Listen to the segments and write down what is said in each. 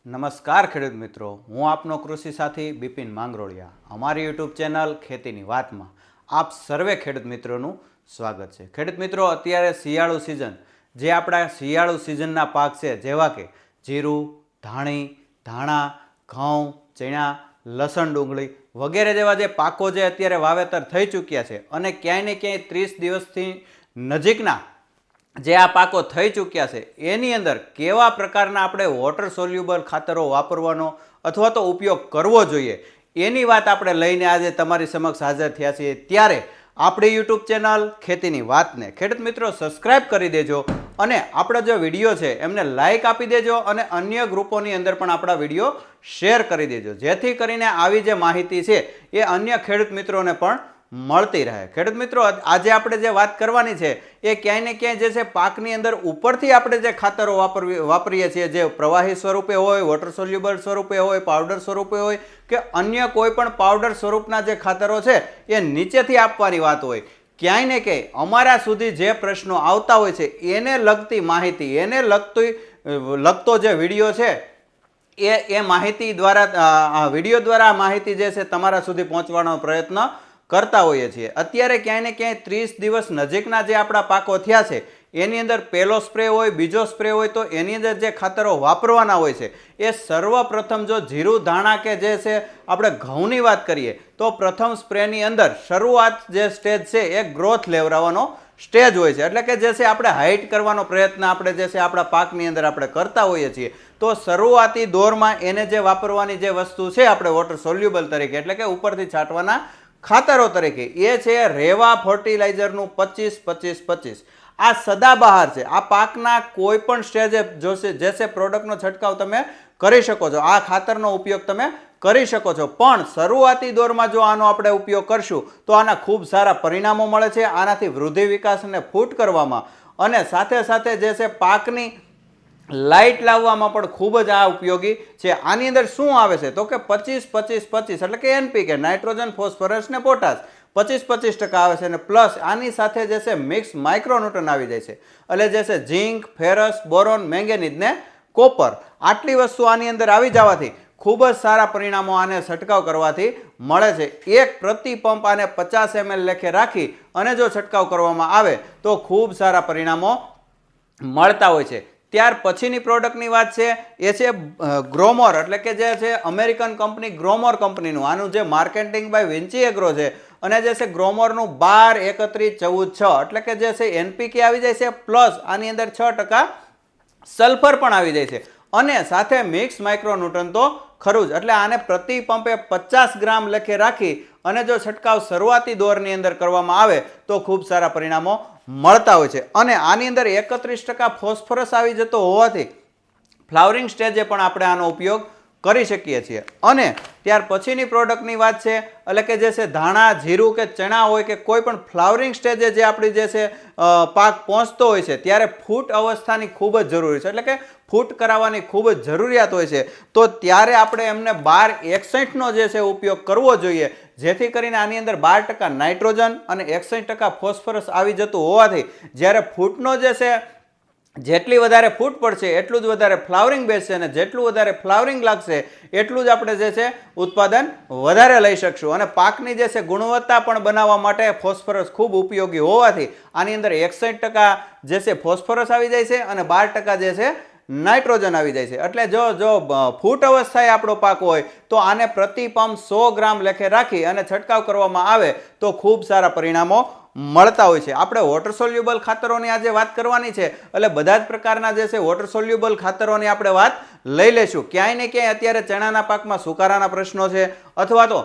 નમસ્કાર ખેડૂત મિત્રો, હું આપનો કૃષિ સાથી બિપિન માંગરોળિયા. અમારી યુટ્યુબ ચેનલ ખેતીની વાતમાં આપ સર્વે ખેડૂત મિત્રોનું સ્વાગત છે. ખેડૂત મિત્રો, અત્યારે શિયાળુ સિઝન, જે આપણા શિયાળુ સિઝનના પાક છે, જેવા કે જીરું, ધાણી, ધાણા, ઘઉં, ચણા, લસણ, ડુંગળી વગેરે જેવા જે પાકો જે અત્યારે વાવેતર થઈ ચૂક્યા છે અને ક્યાંય ને ક્યાંય 30 દિવસથી નજીકના જે આ પાકો થઈ ચૂક્યા છે, એની અંદર કેવા પ્રકારના આપણે વોટર સોલ્યુબલ ખાતરો વાપરવાનો અથવા તો ઉપયોગ કરવો જોઈએ, એની વાત આપણે લઈને આજે તમારી સમક્ષ હાજર થયા છીએ. ત્યારે આપણી યુટ્યુબ ચેનલ ખેતીની વાતને ખેડૂત મિત્રો સબસ્ક્રાઇબ કરી દેજો અને આપણો જે વિડીયો છે એમને લાઇક આપી દેજો અને અન્ય ગ્રુપોની અંદર પણ આપણા વિડીયો શેર કરી દેજો, જેથી કરીને આવી જે માહિતી છે એ અન્ય ખેડૂત મિત્રોને પણ મળતી રહે. ખેડૂત મિત્રો, આજે આપણે જે વાત કરવાની છે એ ક્યાંય ને ક્યાંય જે છે પાકની અંદર ઉપરથી આપણે જે ખાતરો વાપરીએ છીએ, જે પ્રવાહી સ્વરૂપે હોય, વોટર સોલ્યુબલ સ્વરૂપે હોય, પાવડર સ્વરૂપે હોય કે અન્ય કોઈ પણ પાવડર સ્વરૂપના જે ખાતરો છે એ નીચેથી આપવાની વાત હોય, ક્યાંય ને ક્યાંય અમારા સુધી જે પ્રશ્નો આવતા હોય છે એને લગતી માહિતી, એને લગતો જે વિડીયો છે એ માહિતી દ્વારા, વિડીયો દ્વારા માહિતી જે છે તમારા સુધી પહોંચવાનો પ્રયત્ન કરતા હોઈએ છીએ. અત્યારે ક્યાંય ને ક્યાંય 30 દિવસ નજીકના જે આપણા પાકો થયા છે એની અંદર પહેલો સ્પ્રે હોય, બીજો સ્પ્રે હોય, તો એની અંદર જે ખાતરો વાપરવાના હોય છે એ સર્વપ્રથમ જો જીરું, ધાણા કે જે છે આપણે ઘઉંની વાત કરીએ તો પ્રથમ સ્પ્રેની અંદર શરૂઆત જે સ્ટેજ છે એ ગ્રોથ લેવડાવવાનો સ્ટેજ હોય છે, એટલે કે જે છે આપણે હાઇટ કરવાનો પ્રયત્ન આપણે જે છે આપણા પાકની અંદર આપણે કરતા હોઈએ છીએ. તો શરૂઆતી દોરમાં એને જે વાપરવાની જે વસ્તુ છે આપણે વોટર સોલ્યુબલ તરીકે, એટલે કે ઉપરથી છાંટવાના ખાતરો તરીકે, એ છે રેવા ફર્ટિલાઇઝરનું 25-25-25. આ સદાબહાર છે. આ પાકના કોઈ પણ સ્ટેજે જોશે જે છે પ્રોડક્ટનો છંટકાવ તમે કરી શકો છો, આ ખાતરનો ઉપયોગ તમે કરી શકો છો. પણ શરૂઆતી દોરમાં જો આનો આપણે ઉપયોગ કરશું તો આના ખૂબ સારા પરિણામો મળે છે. આનાથી વૃદ્ધિ, વિકાસ અને ફૂટ કરવામાં અને સાથે સાથે જે છે પાકની લાઇટ લાવવામાં પણ ખૂબ જ આ ઉપયોગી છે. આની અંદર શું આવે છે તો કે 25-25-25 એટલે કે NPK, નાઇટ્રોજન, ફોસ્ફરસ ને પોટાશ 25-25% આવે છે અને પ્લસ આની સાથે જે છે મિક્સ માઇક્રોન્યુટ્રન આવી જાય છે, એટલે જે છે ઝીંક, ફેરસ, બોરોન, મેંગેનીઝ ને કોપર. આટલી વસ્તુ આની અંદર આવી જવાથી ખૂબ જ સારા પરિણામો આને છંટકાવ કરવાથી મળે છે. એક પ્રતિ પંપ આને 50 ml લેખે રાખી અને જો છંટકાવ કરવામાં આવે તો ખૂબ સારા પરિણામો મળતા હોય છે. ત્યાર પછીની પ્રોડક્ટની વાત છે એ છે ગ્રોમોર, એટલે કે જે છે અમેરિકન કંપની ગ્રોમોર કંપનીનું. આનું જે માર્કેટિંગ બાય વિન્ચી એગ્રો છે અને જે છે ગ્રોમોરનું 12-31-14-6 એટલે કે જે છે NPK આવી જાય છે, પ્લસ આની અંદર 6% સલ્ફર પણ આવી જાય છે અને સાથે મિક્સ માઇક્રોન્યુટ્રન તો ખરું જ. એટલે આને પ્રતિ પંપે 50 ગ્રામ લેખે રાખી અને જો છંટકાવ શરૂઆતી દોરની અંદર કરવામાં આવે તો ખૂબ સારા પરિણામો મળતા હોય છે. અને આની અંદર 31% ફોસ્ફરસ આવી જતો હોવાથી ફ્લાવરિંગ સ્ટેજે પણ આપણે આનો ઉપયોગ કરી શકીએ છીએ. અને ત્યાર પછીની પ્રોડક્ટની વાત છે, એટલે કે જે છે ધાણા, જીરું કે ચણા હોય કે કોઈ પણ ફ્લાવરિંગ સ્ટેજે જે આપણી જે છે પાક પહોંચતો હોય છે ત્યારે ફૂટ અવસ્થાની ખૂબ જ જરૂરી છે, એટલે કે ફૂટ કરાવવાની ખૂબ જ જરૂરિયાત હોય છે. તો ત્યારે આપણે એમને 12-61નો જે છે ઉપયોગ કરવો જોઈએ, જેથી કરીને આની અંદર 12% નાઇટ્રોજન અને 61% ફોસ્ફરસ આવી જતું હોવાથી જ્યારે ફૂટનો જે છે જેટલી વધારે ફૂટ પડશે એટલું જ વધારે ફ્લાવરિંગ બેસશે અને જેટલું વધારે ફ્લાવરિંગ લાગશે એટલું જ આપણે જે છે ઉત્પાદન વધારે લઈ શકશું. અને પાકની જે છે ગુણવત્તા પણ બનાવવા માટે ફોસ્ફરસ ખૂબ ઉપયોગી હોવાથી આની અંદર 61% જે છે ફોસ્ફરસ આવી જાય છે અને 12% જે છે નાઇટ્રોજન આવી જાય છે. એટલે જો ફૂટ અવસ્થાએ આપણો પાક હોય તો આને પ્રતિ પંપ 100 ગ્રામ લેખે રાખી અને છંટકાવ કરવામાં આવે તો ખૂબ સારા પરિણામો મળતા હોય છે. આપણે વોટર સોલ્યુબલ ખાતરોની આજે વાત કરવાની છે, એટલે બધા જ પ્રકારના જે છે વોટર સોલ્યુબલ ખાતરોની આપણે વાત લઈ લેશું. ક્યાંય ને ક્યાંય અત્યારે ચણાના પાકમાં સુકારાના પ્રશ્નો છે અથવા તો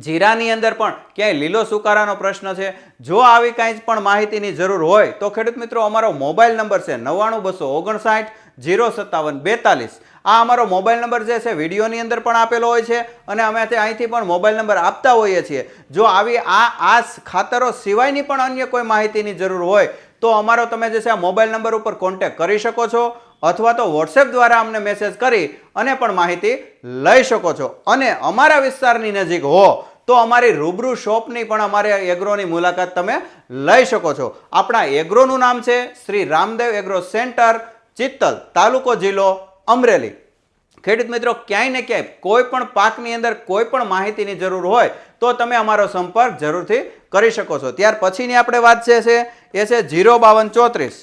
જીરાની અંદર પણ ક્યાંય લીલો સુકારાનો પ્રશ્ન છે. જો આવી કાંઈ પણ માહિતીની જરૂર હોય તો ખેડૂત મિત્રો અમારો મોબાઈલ નંબર છે 99-259-057-42. આ અમારો મોબાઈલ નંબર જે છે વિડીયોની અંદર પણ આપેલો હોય છે અને અમે અહીંથી પણ મોબાઈલ નંબર આપતા હોઈએ છીએ. જો આવી આ ખાતરો સિવાયની પણ અન્ય કોઈ માહિતીની જરૂર હોય તો અમારો તમે જે છે આ મોબાઈલ નંબર ઉપર કોન્ટેક્ટ કરી શકો છો અથવા તો વોટ્સએપ દ્વારા અમને મેસેજ કરી અને પણ માહિતી લઈ શકો છો. અને અમારા વિસ્તારની નજીક હો તો અમારી રૂબરૂ શોપની પણ અમારે એગ્રોની મુલાકાત તમે લઈ શકો છો. આપણા એગ્રોનું નામ છે શ્રી રામદેવ એગ્રો સેન્ટર, ચિત્તલ, તાલુકો જિલ્લો અમરેલી. ખેડૂત મિત્રો ક્યાંય ને ક્યાંય કોઈ પણ પાકની અંદર કોઈ પણ માહિતીની જરૂર હોય તો તમે અમારો સંપર્ક જરૂરથી કરી શકો છો. ત્યાર પછીની આપણે વાત છે એ છે 05234,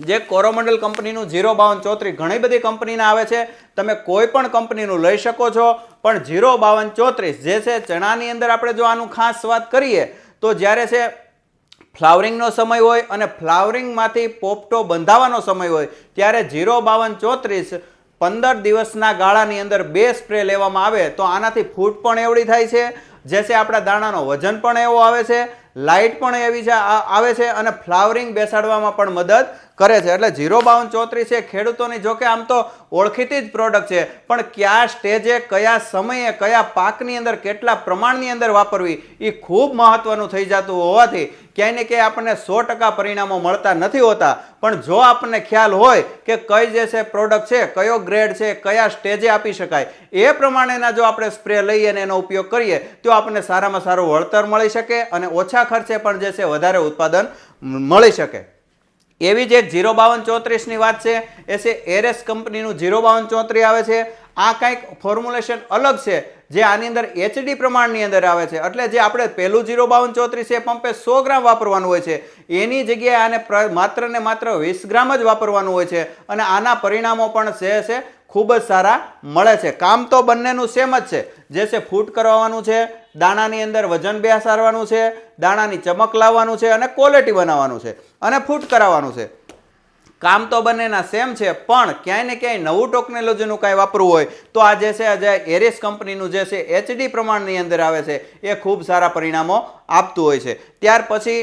જે કોરોમંડલ કંપનીનું 05234. ઘણી બધી કંપનીના આવે છે, તમે કોઈ પણ કંપનીનું લઈ શકો છો, પણ 05234 જે છે ચણાની અંદર આપણે જો આનું ખાસ વાત કરીએ તો જ્યારે છે ફ્લાવરિંગનો સમય હોય અને ફ્લાવરિંગમાંથી પોપટો બંધાવાનો સમય હોય ત્યારે 05234 15 દિવસના ગાળાની અંદર 2 સ્પ્રે લેવામાં આવે તો આનાથી ફૂટ પણ એવડી થાય છે, જે છે આપણા દાણાનો વજન પણ એવો આવે છે, લાઇટ પણ એવી આવે છે અને ફ્લાવરિંગ બેસાડવામાં પણ મદદ કરે છે. એટલે 05234 એ ખેડૂતોની જોકે આમ તો ઓળખીતી જ પ્રોડક્ટ છે, પણ કયા સ્ટેજે કયા સમયે કયા પાકની અંદર કેટલા પ્રમાણની અંદર વાપરવી એ ખૂબ મહત્વનું થઈ જતું હોવાથી ક્યાંય ને ક્યાંય આપણને 100% પરિણામો મળતા નથી હોતા. પણ જો આપણને ખ્યાલ હોય કે કઈ જે છે પ્રોડક્ટ છે, કયો ગ્રેડ છે, કયા સ્ટેજે આપી શકાય, એ પ્રમાણેના જો આપણે સ્પ્રે લઈએ અને એનો ઉપયોગ કરીએ તો આપણને સારામાં સારું વળતર મળી શકે અને ઓછા ખર્ચે પણ જે છે વધારે ઉત્પાદન મળી શકે. એવી જ એક 05234 ની વાત છે એ છે એરેસ કંપનીનું 05234 આવે છે. આ કંઈક ફોર્મ્યુલેશન અલગ છે, જે આની અંદર એચડી પ્રમાણની અંદર આવે છે. એટલે જે આપણે પહેલું 05234 છે એ પંપે 100 ગ્રામ વાપરવાનું હોય છે, એની જગ્યાએ આને માત્ર ને માત્ર 20 ગ્રામ જ વાપરવાનું હોય છે અને આના પરિણામો પણ છે ખૂબ જ સારા મળે છે. કામ તો બંનેનું સેમ જ છે, જે છે ફૂટ કરવાનું છે, દાણાની અંદર વજન બેસાડવાનું છે, દાણાની ચમક લાવવાનું છે અને ક્વોલિટી બનાવવાનું છે અને ફૂટ કરાવવાનું છે. કામ તો બંનેના સેમ છે, પણ ક્યાંય ને ક્યાંય નવું ટેકનોલોજીનું કાંઈ વાપરવું હોય તો આ જે છે જે એરેસ કંપનીનું જે છે એચડી પ્રમાણની અંદર આવે છે એ ખૂબ સારા પરિણામો આપતું હોય છે. ત્યાર પછી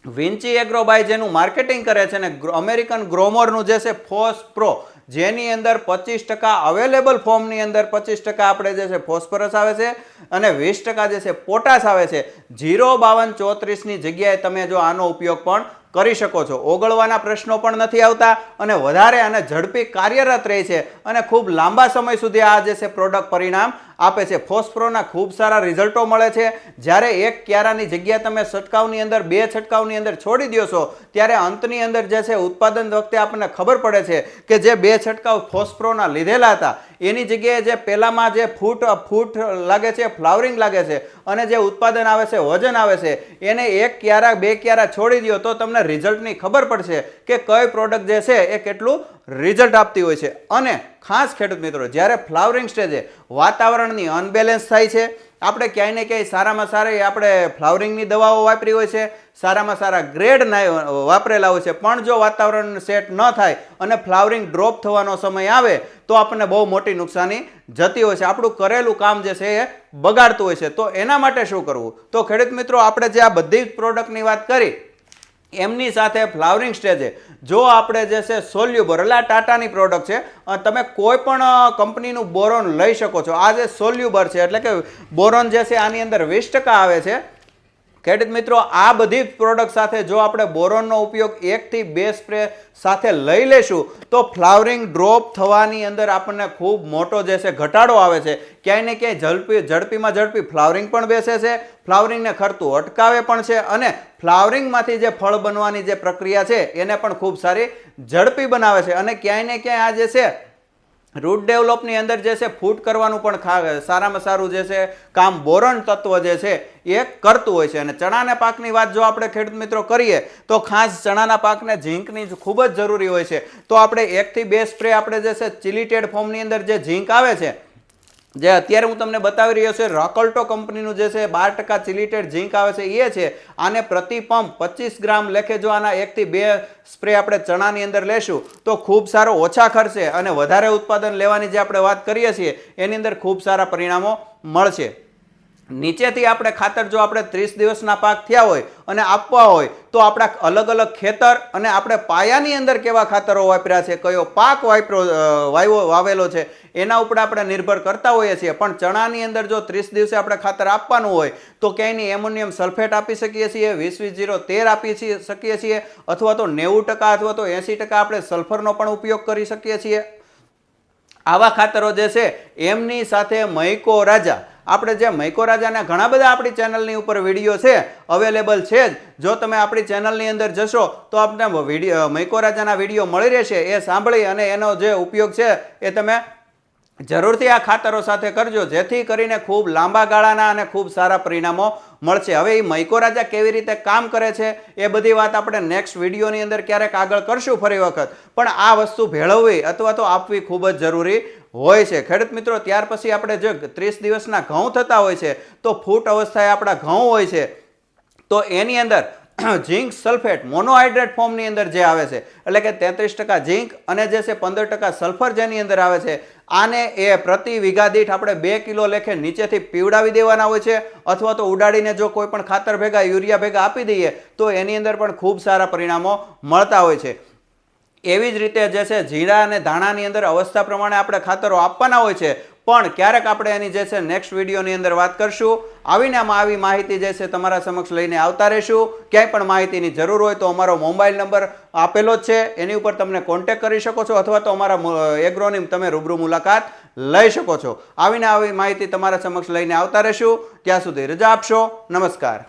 વિન્ચી એગ્રોબાય જેનું માર્કેટિંગ કરે છે ને અમેરિકન ગ્રોમરનું જે છે ફોસ પ્રો, જેની અંદર 25% અવેલેબલ ફોર્મની અંદર 25% આપણે જે છે ફોસ્ફરસ આવે છે અને 20% જે છે પોટાશ આવે છે. 05234 ની જગ્યાએ તમે જો આનો ઉપયોગ પણ કરી શકો છો. ઓગળવાના પ્રશ્નો પણ નથી આવતા અને વધારે અને ઝડપી કાર્યરત રહે છે અને ખૂબ લાંબા સમય સુધી આ જે છે પ્રોડક્ટ પરિણામ આપે છે. ફોસ્ફરોના ખૂબ સારા રિઝલ્ટો મળે છે. જ્યારે એક ક્યારાની જગ્યા તમે છંટકાવની અંદર 2 છંટકાવની અંદર છોડી દો છો ત્યારે અંતની અંદર જે છે ઉત્પાદન વખતે આપણને ખબર પડે છે કે જે 2 છંટકાવ ફોસ્ફરોના લીધેલા હતા એની જગ્યાએ જે પહેલામાં જે ફૂટ લાગે છે, ફ્લાવરિંગ લાગે છે અને જે ઉત્પાદન આવે છે, વજન આવે છે, એને 1 ક્યારા 2 ક્યારા છોડી દો તો તમને રિઝલ્ટની ખબર પડશે કે કઈ પ્રોડક્ટ જે છે એ કેટલું રિઝલ્ટ આપતી હોય છે. અને ખાસ ખેડૂત મિત્રો, જ્યારે ફ્લાવરિંગ સ્ટેજે વાતાવરણની અનબેલેન્સ થાય છે, આપણે ક્યાંય ને ક્યાંય સારામાં સારી આપણે ફ્લાવરિંગની દવાઓ વાપરી હોય છે, સારામાં સારા ગ્રેડ વાપરેલા હોય છે, પણ જો વાતાવરણ સેટ ન થાય અને ફ્લાવરિંગ ડ્રોપ થવાનો સમય આવે તો આપણને બહુ મોટી નુકસાની જતી હોય છે. આપણું કરેલું કામ જે છે એ બગાડતું હોય છે. તો એના માટે શું કરવું? તો ખેડૂત મિત્રો, આપણે જે આ બધી જ પ્રોડક્ટની વાત કરી એમની સાથે ફ્લાવરિંગ સ્ટેજે જો આપણે જે છે સોલ્યુબર, એટલે ટાટાની પ્રોડક્ટ છે, તમે કોઈ પણ કંપનીનું બોરોન લઈ શકો છો. આ જે સોલ્યુબર છે એટલે કે બોરોન જે છે આની અંદર 20% આવે છે. ખેડૂત મિત્રો, આ બધી પ્રોડક્ટ સાથે જો આપણે બોરોનનો ઉપયોગ 1 થી 2 સ્પ્રે સાથે લઈ લેશું તો ફ્લાવરિંગ ડ્રોપ થવાની અંદર આપણને ખૂબ મોટો જે છે ઘટાડો આવે છે. ક્યાંય ને ક્યાંય ઝડપીમાં ઝડપી ફ્લાવરિંગ પણ બેસે છે, ફ્લાવરિંગને ખરતું અટકાવે પણ છે અને ફ્લાવરિંગમાંથી જે ફળ બનવાની જે પ્રક્રિયા છે એને પણ ખૂબ સારી ઝડપી બનાવે છે. અને ક્યાંય ને ક્યાંય આ જે છે રૂટ ડેવલપની અંદર જે છે ફૂટ કરવાનું પણ સારામાં સારું જે છે કામ બોરોન તત્વ જે છે એ કરતું હોય છે. અને ચણાના પાકની વાત જો આપણે ખેડૂત મિત્રો કરીએ તો ખાસ ચણાના પાકને ઝીંકની ખૂબ જ જરૂરી હોય છે. તો આપણે 1 થી 2 સ્પ્રે આપણે જે છે ચિલિટેડ ફોર્મની અંદર જે ઝીંક આવે છે, જે અત્યારે હું તમને બતાવી રહ્યો છું, રોકલ્ટો કંપનીનું જે છે 12% ચિલિટેડ ઝીંક આવે છે એ છે. આને પ્રતિ પંપ 25 ગ્રામ લેખે જો આના 1 થી 2 સ્પ્રે આપણે ચણાની અંદર લેશું તો ખૂબ સારો ઓછા ખર્ચે અને વધારે ઉત્પાદન લેવાની જે આપણે વાત કરીએ છીએ એની અંદર ખૂબ સારા પરિણામો મળશે. નીચેથી આપણે ખાતર જો આપણે 30 દિવસના પાક થયા હોય અને આપવા હોય તો આપણા અલગ અલગ ખેતર અને આપણે પાયાની અંદર કેવા ખાતરો વાપર્યા છે, કયો પાક વાવેલો છે એના ઉપર આપણે નિર્ભર કરતા હોઈએ છીએ. પણ ચણાની અંદર જો 30 દિવસે આપણે ખાતર આપવાનું હોય તો ક્યાંયની એમોનિયમ સલ્ફેટ આપી શકીએ છીએ, 20-20-0-13 આપી શકીએ છીએ, અથવા તો 90% અથવા તો 80% આપણે સલ્ફરનો પણ ઉપયોગ કરી શકીએ છીએ. આવા ખાતરો જે છે એમની સાથે મહિકો રાજા આપણે જે મૈકોરાજાના ઘણા બધા આપણી ચેનલની ઉપર વિડીયો છે અવેલેબલ છે જ. જો તમે આપણી ચેનલની અંદર જશો તો આપને મૈકોરાજાના વિડીયો મળી રહેશે. એ સાંભળી અને એનો જે ઉપયોગ છે એ તમે જરૂરથી આ ખાતરો સાથે કરજો, જેથી કરીને ખૂબ લાંબા ગાળાના અને ખૂબ સારા પરિણામો મળશે. હવે એ મૈકોરાજા કેવી રીતે કામ કરે છે એ બધી વાત આપણે નેક્સ્ટ વિડીયોની અંદર ક્યારેક આગળ કરશું ફરી વખત. પણ આ વસ્તુ ભેળવવી અથવા તો આપવી ખૂબ જ જરૂરી હોય છે. ખેડૂત મિત્રો, ત્યાર પછી આપણે જે 30 દિવસના ઘઉં થતા હોય છે તો ફૂટ અવસ્થાએ આપણા ઘઉં હોય છે તો એની અંદર ઝીંક સલ્ફેટ મોનોહાઇડ્રેટ ફોર્મની અંદર જે આવે છે, એટલે કે 33% ઝીંક અને જે છે 15% સલ્ફર જેની અંદર આવે છે, આને એ પ્રતિ વીઘા દીઠ આપણે 2 કિલો લેખે નીચેથી પીવડાવી દેવાના હોય છે, અથવા તો ઉડાડીને જો કોઈ પણ ખાતર ભેગા યુરિયા ભેગા આપી દઈએ તો એની અંદર પણ ખૂબ સારા પરિણામો મળતા હોય છે. એવી જ રીતે જે છે જીરા અને ધાણાની અંદર અવસ્થા પ્રમાણે આપણે ખાતરો આપવાના હોય છે, પણ ક્યારેક આપણે એની જે છે નેક્સ્ટ વિડીયોની અંદર વાત કરશું. આવીને આમાં આવી માહિતી જે છે તમારા સમક્ષ લઈને આવતા રહેશું. ક્યાંય પણ માહિતીની જરૂર હોય તો અમારો મોબાઈલ નંબર આપેલો જ છે, એની ઉપર તમને કોન્ટેક્ટ કરી શકો છો, અથવા તો અમારા એગ્રોની તમે રૂબરૂ મુલાકાત લઈ શકો છો. આવીને આવી માહિતી તમારા સમક્ષ લઈને આવતા રહેશું. ત્યાં સુધી રજા આપશો. નમસ્કાર.